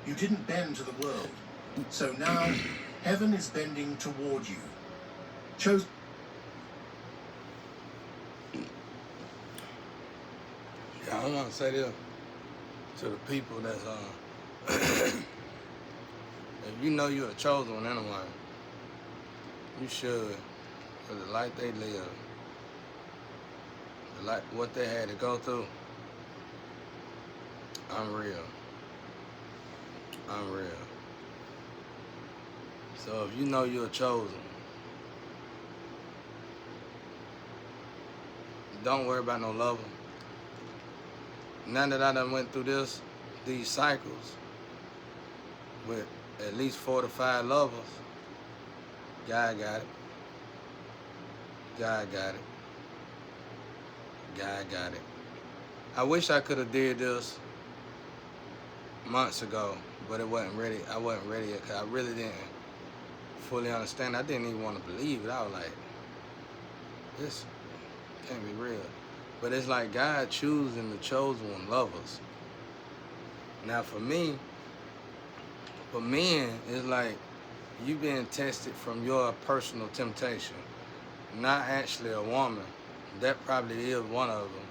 You didn't bend to the world. So now, heaven is bending toward you. Chose. Yeah, I want to say this to the people that's if you know you're a chosen one anyway, you should, for the life they live, the life, what they had to go through, unreal. Unreal. So if you know you're chosen, don't worry about no lover. Now that I done went through these cycles with at least 4 to 5 lovers, God got it. God got it. God got it. I wish I could have did this months ago, but it wasn't ready. I wasn't ready yet because I really didn't fully understand. I didn't even want to believe it. I was like, this can't be real. But it's like God choosing the chosen one lovers. Now for me, for men, it's like you being tested from your personal temptation, not actually a woman. That probably is one of them.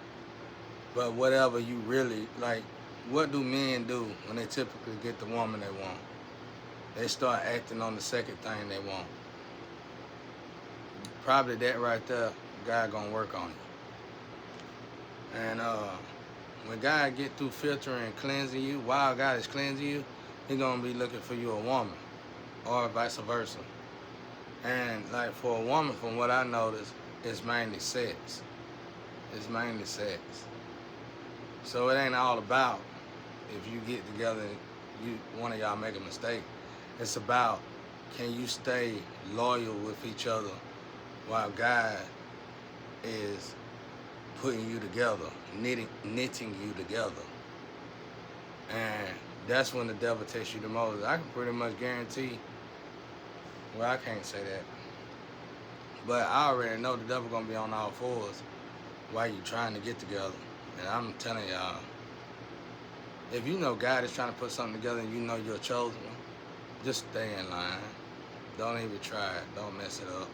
But whatever you really, like, what do men do when they typically get the woman they want? They start acting on the second thing they want. Probably that right there, God gonna work on it. And when God get through filtering and cleansing you, while God is cleansing you, He gonna be looking for you a woman, or vice versa. And like for a woman, from what I noticed, it's mainly sex. It's mainly sex. So it ain't all about if you get together and one of y'all make a mistake. It's about, can you stay loyal with each other while God is putting you together, knitting you together. And that's when the devil takes you the most. I can pretty much guarantee, well, I can't say that, but I already know the devil gonna be on all fours while you trying to get together. And I'm telling y'all, if you know God is trying to put something together and you know you're a chosen one, just stay in line. Don't even try it. Don't mess it up.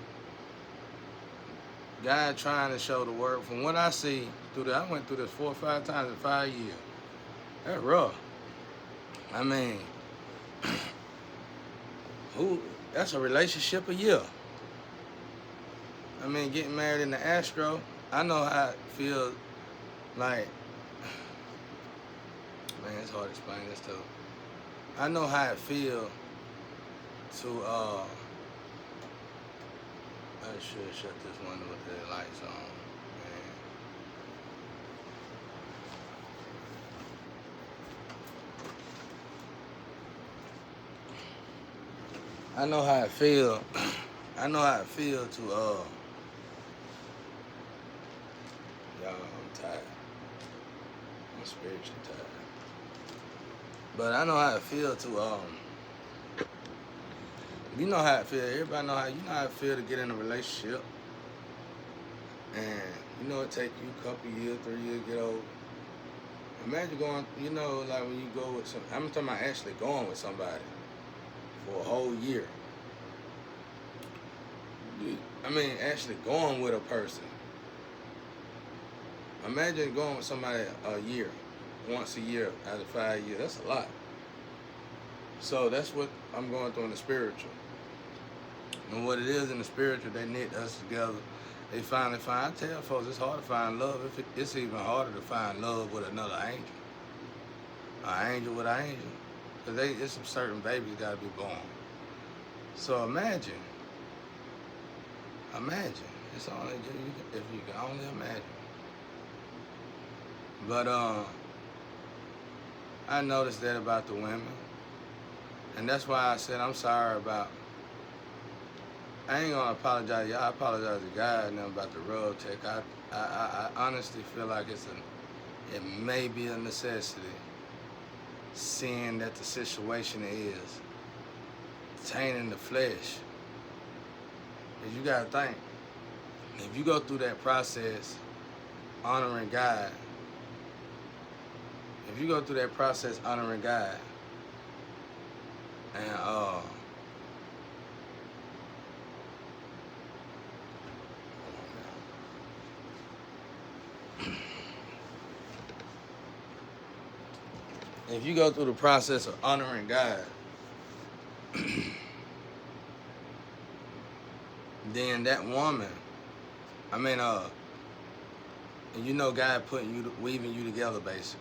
God trying to show the word. From what I see through I went through this 4 or 5 times in 5 years. That's rough. I mean, that's a relationship a year. I mean, getting married in the Astro, I know how it feels like, man, it's hard to explain this too. I know how it feels to, I should shut this window with the lights on, man. I know how it feel. I know how it feel to, y'all, I'm tired. I'm spiritually tired. But I know how it feel to, you know how it feel. Everybody know how it feel to get in a relationship. And you know it take you a couple years, 3 years to get over. Imagine going, you know, like when you go with I'm talking about actually going with somebody for a whole year. I mean, actually going with a person. Imagine going with somebody a year, once a year out of 5 years. That's a lot. So that's what I'm going through in the spiritual. And what it is in the spiritual, they knit us together. They finally find, I tell folks, it's hard to find love. It's even harder to find love with another angel. An angel with an angel. Because there's some certain babies got to be born. So imagine. It's only, if you can only imagine. But I noticed that about the women. And that's why I said I'm sorry about, I ain't gonna apologize. Y'all, I apologize to God and about the road tech. I honestly feel like it may be a necessity, seeing that the situation is tainting the flesh. Because you gotta think, if you go through that process honoring God, if you go through the process of honoring God, then that woman, I mean, and you know God weaving you together basically.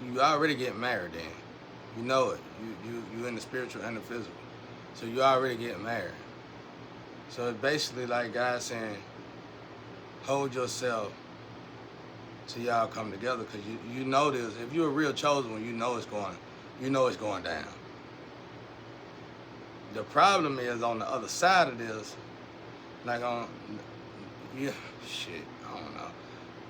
You already get married then. You know it. You in the spiritual and the physical. So you already get married. So it's basically like God saying, hold yourself till y'all come together, because you know this. If you're a real chosen one, you know it's going down. The problem is on the other side of this, like I don't know.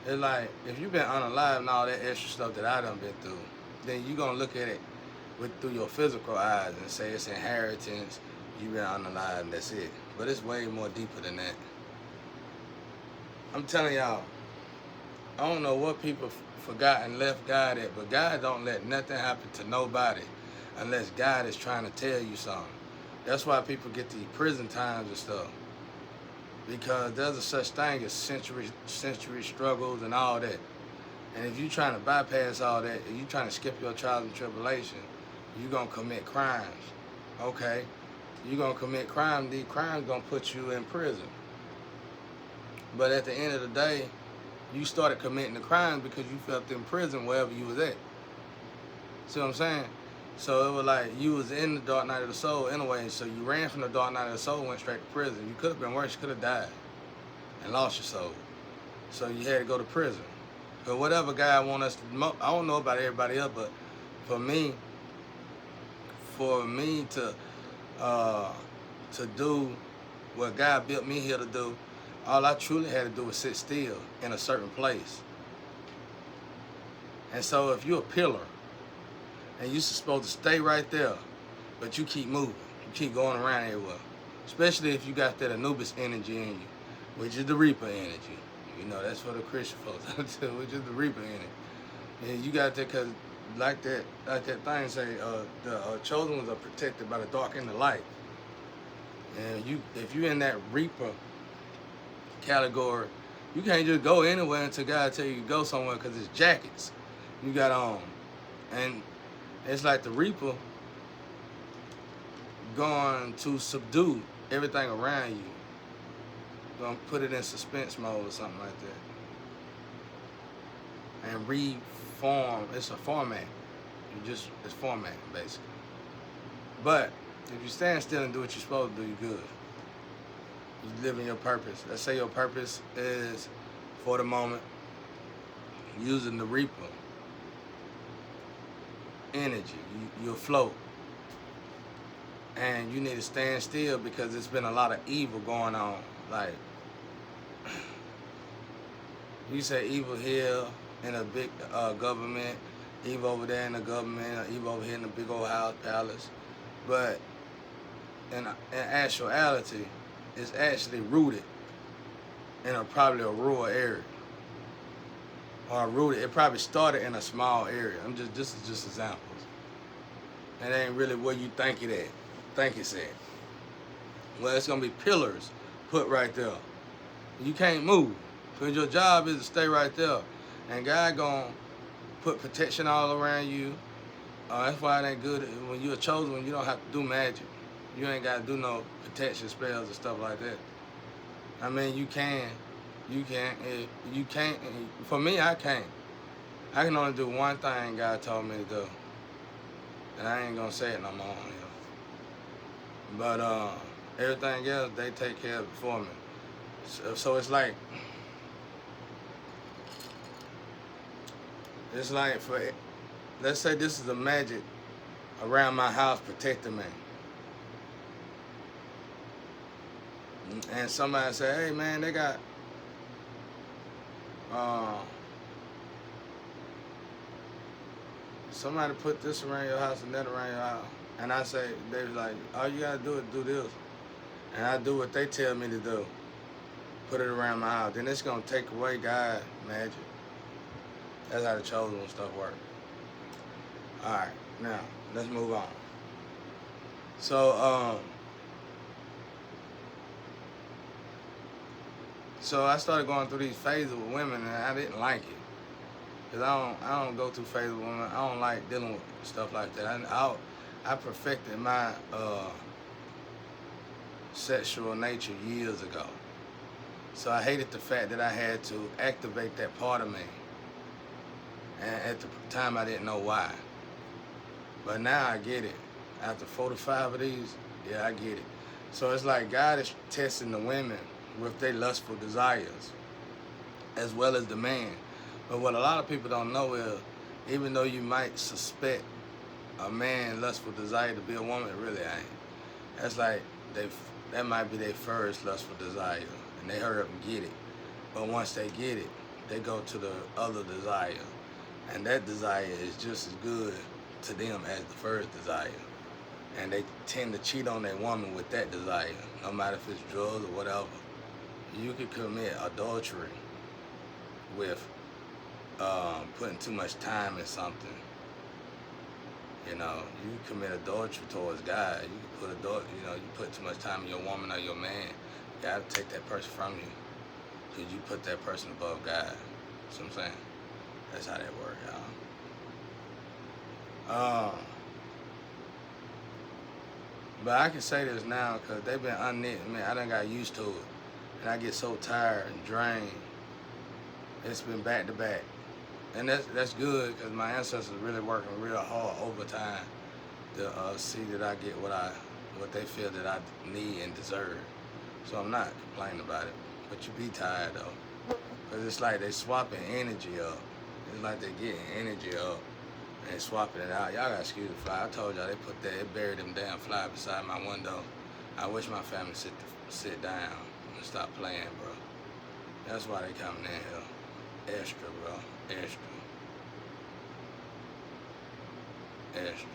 It's like, if you've been unalive and all that extra stuff that I done been through, then you're going to look at it through your physical eyes and say it's inheritance, you've been unalive and that's it. But it's way more deeper than that. I'm telling y'all, I don't know what people forgot and left God at, but God don't let nothing happen to nobody unless God is trying to tell you something. That's why people get these prison times and stuff. Because there's a such thing as century struggles and all that. And if you're trying to bypass all that, if you're trying to skip your trials and tribulation, you're going to commit crimes. Okay? You're going to commit crimes. These crimes going to put you in prison. But at the end of the day, you started committing the crimes because you felt in prison wherever you was at. See what I'm saying? So it was like you was in the dark night of the soul anyway, so you ran from the dark night of the soul, went straight to prison. You could have been worse, you could have died and lost your soul. So you had to go to prison. But whatever God want us to, I don't know about everybody else, but for me to do what God built me here to do, all I truly had to do was sit still in a certain place. And so if you're a pillar, and you're supposed to stay right there, but you keep moving. You keep going around everywhere. Especially if you got that Anubis energy in you, which is the Reaper energy. You know, that's for the Christian folks, which is the Reaper energy. And you got that because, like that thing say, the chosen ones are protected by the dark and the light. And if you're in that Reaper category, you can't just go anywhere until God tell you to go somewhere, because it's jackets you got on. And it's like the Reaper going to subdue everything around you. Gonna put it in suspense mode or something like that. And reform. It's a format. It's format, basically. But if you stand still and do what you're supposed to do, you're good. You live in your purpose. Let's say your purpose is, for the moment, using the Reaper energy. You'll float. And you need to stand still because there's been a lot of evil going on. Like, you say evil here in a big government, evil over there in the government, or evil over here in the big old house palace. But in actuality, it's actually rooted in probably a rural area. Or rooted, it probably started in a small area. This is just examples. It ain't really where you think it's at. Well, it's gonna be pillars put right there. You can't move, because your job is to stay right there. And God gonna put protection all around you. That's why it ain't good when you're a chosen one. You don't have to do magic. You ain't gotta do no protection spells and stuff like that. I mean, you can. For me, I can't. I can only do one thing God told me to do. And I ain't gonna say it no more on here. But everything else, they take care of it for me. So it's like let's say this is a magic around my house protecting me. And somebody say, hey man, they got somebody put this around your house and that around your house. And I say, they was like, all you gotta do is do this. And I do what they tell me to do. Put it around my house. Then it's gonna take away God's magic. That's how the chosen one stuff works. Alright, now, let's move on. So I started going through these phases with women, and I didn't like it. Cause I don't go through phases with women. I don't like dealing with stuff like that. I perfected my sexual nature years ago. So I hated the fact that I had to activate that part of me. And at the time I didn't know why. But now I get it. After 45 of these, yeah, I get it. So it's like God is testing the women with their lustful desires, as well as the man. But what a lot of people don't know is, even though you might suspect a man lustful desire to be a woman, it really ain't. That's like that might be their first lustful desire, and they hurry up and get it. But once they get it, they go to the other desire, and that desire is just as good to them as the first desire. And they tend to cheat on their woman with that desire, no matter if it's drugs or whatever. You could commit adultery with putting too much time in something. You know, you commit adultery towards God. You can you put too much time in your woman or your man. You gotta take that person from you, because you put that person above God. See what I'm saying? That's how that works, y'all. But I can say this now, because they've been unknit. Man, I done got used to it. And I get so tired and drained. It's been back to back. And that's good, because my ancestors really working real hard overtime to see that I get what they feel that I need and deserve. So I'm not complaining about it. But you be tired though. Because it's like they swapping energy up. It's like they getting energy up and swapping it out. Y'all got excuse the fly. I told y'all they buried them damn fly beside my window. I wish my family sit down and stop playing, bro. That's why they coming in here. Extra, bro. Extra. Extra.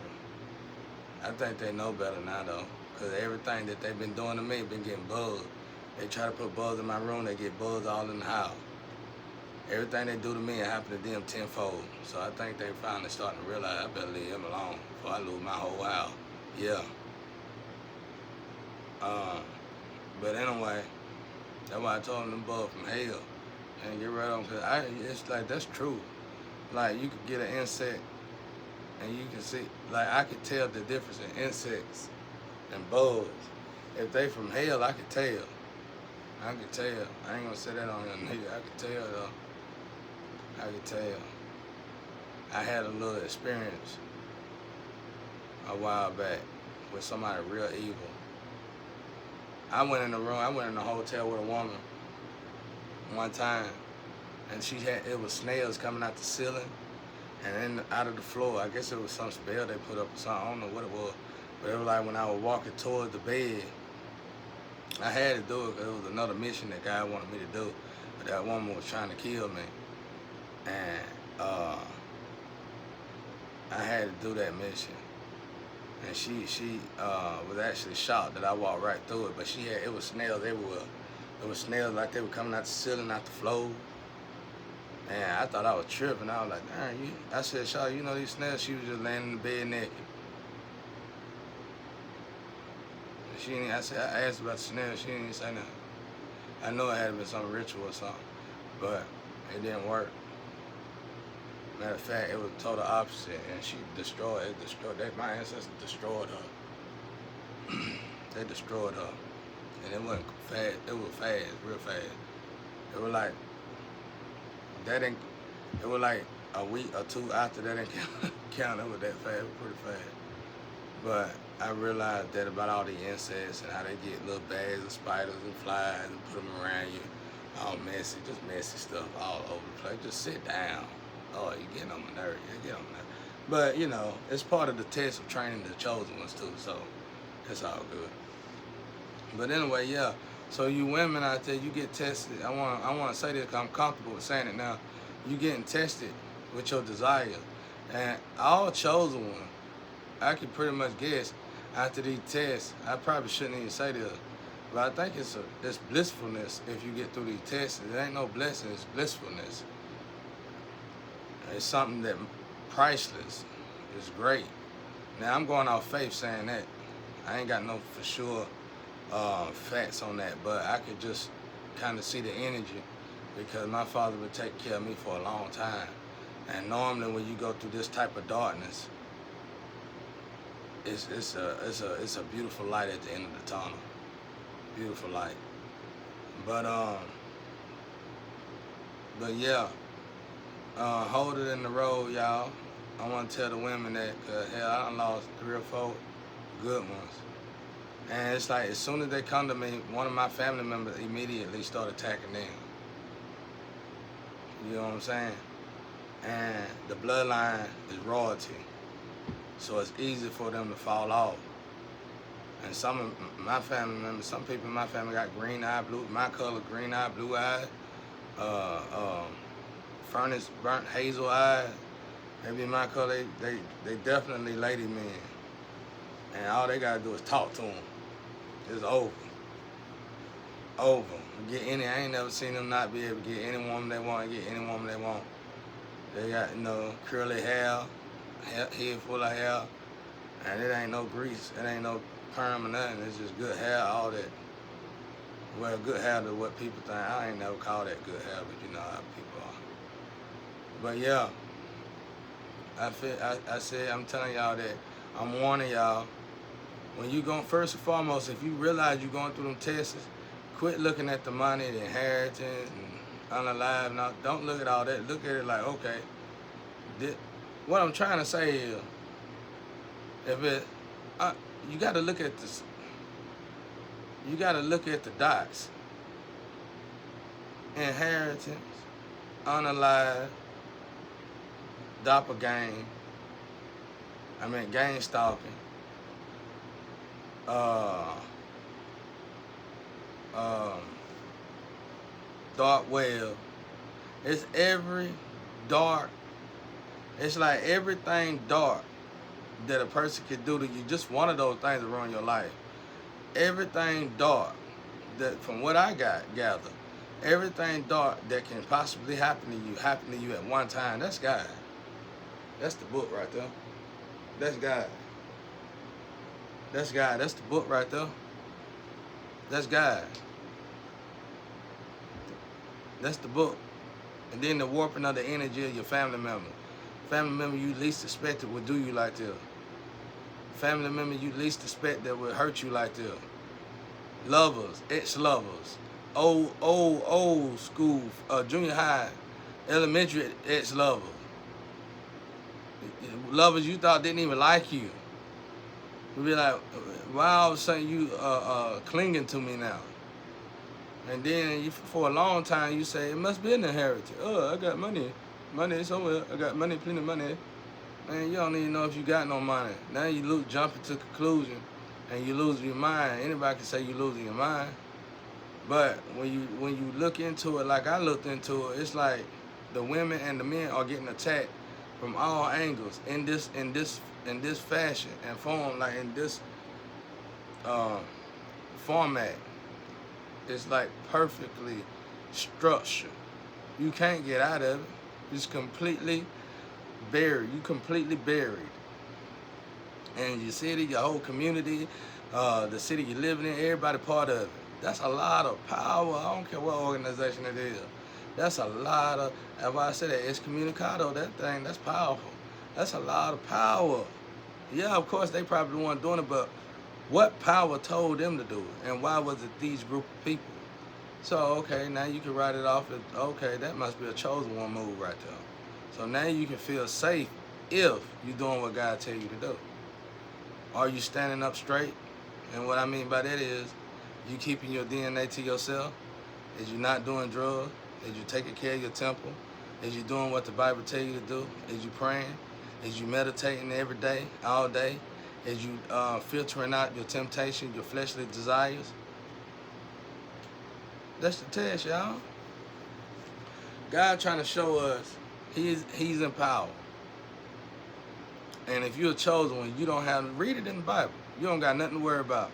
I think they know better now, though, because everything that they've been doing to me been getting buzzed. They try to put bugs in my room, they get bugs all in the house. Everything they do to me, it happened to them tenfold. So I think they finally starting to realize I better leave him alone before I lose my whole house. Yeah. But anyway, that's why I told them bugs from hell. And get rid of them, because it's like, that's true. Like, you could get an insect and you can see, like, I could tell the difference in insects and bugs. If they from hell, I could tell. I could tell. I ain't gonna say that on here neither. I could tell, though. I could tell. I had a little experience a while back with somebody real evil. I went in the hotel with a woman one time, and it was snails coming out the ceiling and then out of the floor. I guess it was some spell they put up or something. I don't know what it was, but it was like when I was walking towards the bed, I had to do it because it was another mission that God wanted me to do, but that woman was trying to kill me, and I had to do that mission. And she was actually shocked that I walked right through it, but it was snails everywhere. It was snails like they were coming out the ceiling, out the floor. And I thought I was tripping. I was like, darn, I said, Shaw, you know these snails? She was just laying in the bed naked. And I asked about the snails, she didn't even say nothing. I know it had been some ritual or something, but it didn't work. Matter of fact, it was total opposite, and she destroyed. My ancestors destroyed her. They destroyed her, and it wasn't fast. It was fast, real fast. It was like It was like a week or two after that didn't count. It was that fast, it was pretty fast. But I realized that about all the insects and how they get little bags of spiders and flies and put them around you, all messy, just messy stuff all over the place. Just sit down. Oh, you're getting on my nerves. You're getting on my nerves. But, you know, it's part of the test of training the chosen ones, too, so it's all good. But anyway, yeah, so you women out there, you get tested. I want to say this because I'm comfortable with saying it now. You getting tested with your desire. And all chosen one, I can pretty much guess after these tests, I probably shouldn't even say this, but I think it's blissfulness if you get through these tests. It ain't no blessing, it's blissfulness. It's something that priceless. It's great. Now, I'm going off faith saying that. I ain't got no for sure facts on that, but I could just kind of see the energy because my father would take care of me for a long time. And normally when you go through this type of darkness, it's a beautiful light at the end of the tunnel. Beautiful light. But yeah, hold it in the road, y'all. I want to tell the women that, hell, I done lost 3 or 4 good ones. And it's like, as soon as they come to me, one of my family members immediately start attacking them. You know what I'm saying? And the bloodline is royalty. So it's easy for them to fall off. And some of my family members, some people in my family got green eye, blue, my color, green eye, blue eye, furnace burnt hazel eyes. Maybe my color, they definitely lady men. And all they gotta do is talk to them. It's over. Over. Get any, I ain't never seen them not be able to get any woman they want, get any woman they want. They got, curly hair, head full of hair, and it ain't no grease, it ain't no perm or nothing, it's just good hair, all that. Well, good hair to what people think. I ain't never called that good hair, but you know how people are. But yeah, I said, I'm telling y'all that, I'm warning y'all, when you go, first and foremost, if you realize you're going through them tests, quit looking at the money, the inheritance, and unalive. Now, don't look at all that. Look at it like, okay, what I'm trying to say is, you got to look at this. You got to look at the dots. Inheritance, unalive, doppelganger. Gang stalking. Dark web. It's every dark. It's like everything dark that a person could do to you. Just one of those things that ruin your life. Everything dark that, from what I gathered, everything dark that can possibly happen to you at one time. That's God. That's the book right there. That's God. That's God. That's the book right there. That's God. That's the book. And then the warping of the energy of your family member. Family member you least suspected would do you like this. Family member you least suspect that would hurt you like this. Lovers, ex-lovers, old school, junior high, elementary ex-lovers. Lovers you thought didn't even like you. You'd be like, why all of a sudden you clinging to me now? And then for a long time you say, it must be an inheritance. Oh, I got money. Money somewhere. I got money, plenty of money. Man, you don't even know if you got no money. Now you jumping to conclusion and you lose your mind. Anybody can say you losing your mind. But when you look into it like I looked into it, it's like the women and the men are getting attacked from all angles in this fashion and form, like in this format. It's like perfectly structured. You can't get out of it. It's completely buried. You completely buried. And your city, your whole community, the city you're living in, everybody part of it. That's a lot of power. I don't care what organization it is. That's a lot of, that's why I said that, excommunicado, that thing, that's powerful. That's a lot of power. Yeah, of course, they probably the one doing it, but what power told them to do it? And why was it these group of people? So, okay, now you can write it off as, okay, that must be a chosen one move right there. So now you can feel safe if you're doing what God tell you to do. Are you standing up straight? And what I mean by that is, you keeping your DNA to yourself? Is you not doing drugs? Is you taking care of your temple? Is you doing what the Bible tell you to do? Is you praying? Is you meditating every day, all day? Is you filtering out your temptation, your fleshly desires? That's the test, y'all. God trying to show us He's in power. And if you're a chosen one, you don't have to read it in the Bible. You don't got nothing to worry about.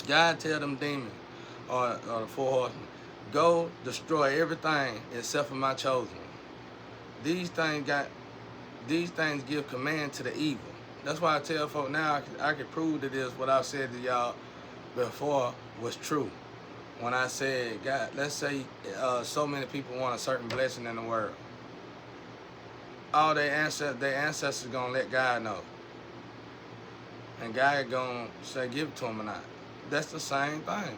God tell them demons or the 4 horsemen, go destroy everything except for my chosen one. These things give command to the evil. That's why I tell folk now I can prove that this what I said to y'all before was true. When I said, God, let's say so many people want a certain blessing in the world. all their ancestors gonna let God know. And God gonna say give it to them or not. That's the same thing.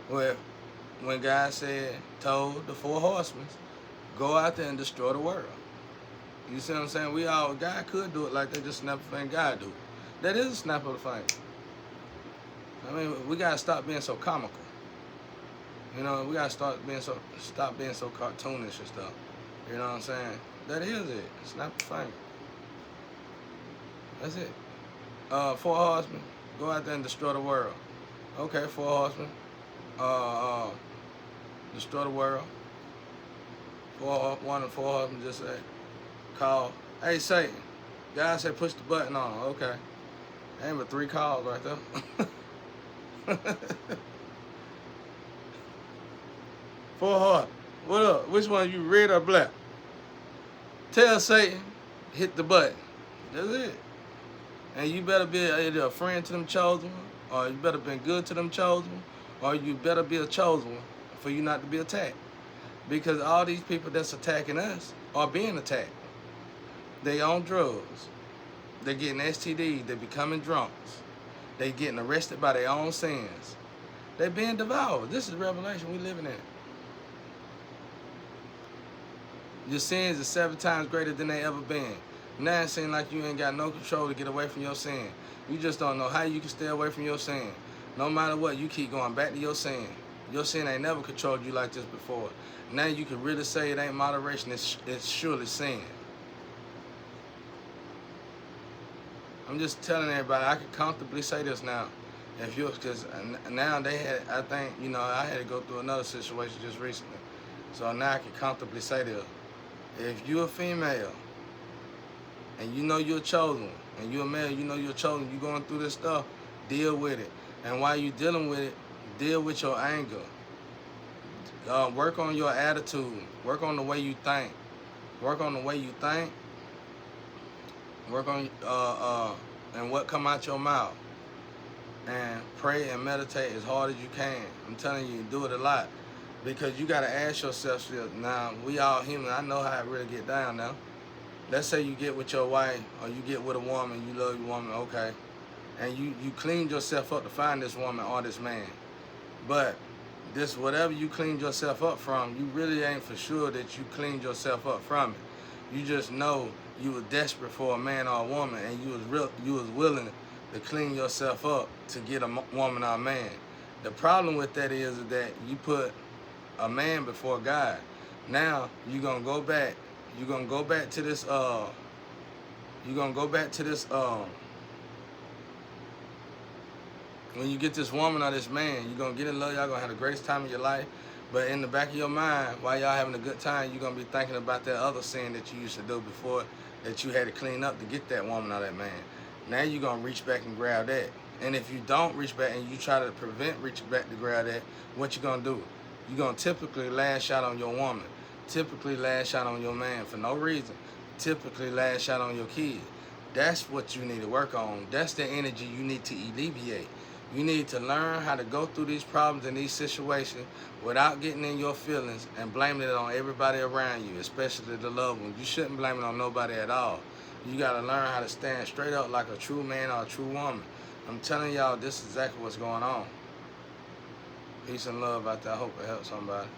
When God told the 4 horsemen, go out there and destroy the world. You see what I'm saying? God could do it like they just snap a finger, God do it. That is a snap of the finger. I mean, we gotta stop being so comical. You know, we gotta stop being so cartoonish and stuff. You know what I'm saying? That is it. Snap the finger. That's it. 4 horsemen, go out there and destroy the world. Okay, 4 horsemen. Destroy the world. One of the 4 horsemen just said, call, hey Satan. God said push the button on. Okay. Ain't but 3 calls right there. 4 horsemen. What up? Which one you, red or black? Tell Satan, hit the button. That's it. And you better be either a friend to them chosen one, or you better be good to them chosen one, or you better be a chosen one for you not to be attacked. Because all these people that's attacking us are being attacked. They on drugs. They're getting STDs. They're becoming drunks. They're getting arrested by their own sins. They're being devoured. This is Revelation we living in. Your sins are 7 times greater than they ever been. Now it seems like you ain't got no control to get away from your sin. You just don't know how you can stay away from your sin. No matter what, you keep going back to your sin. Your sin ain't never controlled you like this before. Now you can really say it ain't moderation, it's surely sin. I'm just telling everybody, I can comfortably say this now. Because now I think, you know, I had to go through another situation just recently. So now I can comfortably say this. If you're a female, and you know you're chosen, and you're a male, you know you're chosen, you're going through this stuff, deal with it. And while you're dealing with it, deal with your anger. Work on your attitude. Work on the way you think. Work on the way you think. Work on and what come out your mouth. And pray and meditate as hard as you can. I'm telling you, do it a lot. Because you got to ask yourself, now, we all human. I know how it really get down now. Let's say you get with your wife, or you get with a woman, you love your woman, okay. And you cleaned yourself up to find this woman or this man. But this, whatever you cleaned yourself up from, you really ain't for sure that you cleaned yourself up from it. You just know you were desperate for a man or a woman, and you was willing to clean yourself up to get a woman or a man. The problem with that is that you put a man before God. Now you're gonna go back. You're gonna go back to this. When you get this woman or this man, you're gonna get in love. Y'all gonna have the greatest time of your life. But in the back of your mind, while y'all having a good time, you're gonna be thinking about that other sin that you used to do before, that you had to clean up to get that woman or that man. Now you're gonna reach back and grab that. And if you don't reach back and you try to prevent reaching back to grab that, what you gonna do? You're gonna typically lash out on your woman. Typically lash out on your man for no reason. Typically lash out on your kid. That's what you need to work on. That's the energy you need to alleviate. You need to learn how to go through these problems and these situations without getting in your feelings and blaming it on everybody around you, especially the loved ones. You shouldn't blame it on nobody at all. You got to learn how to stand straight up like a true man or a true woman. I'm telling y'all, this is exactly what's going on. Peace and love out there. I hope it helps somebody.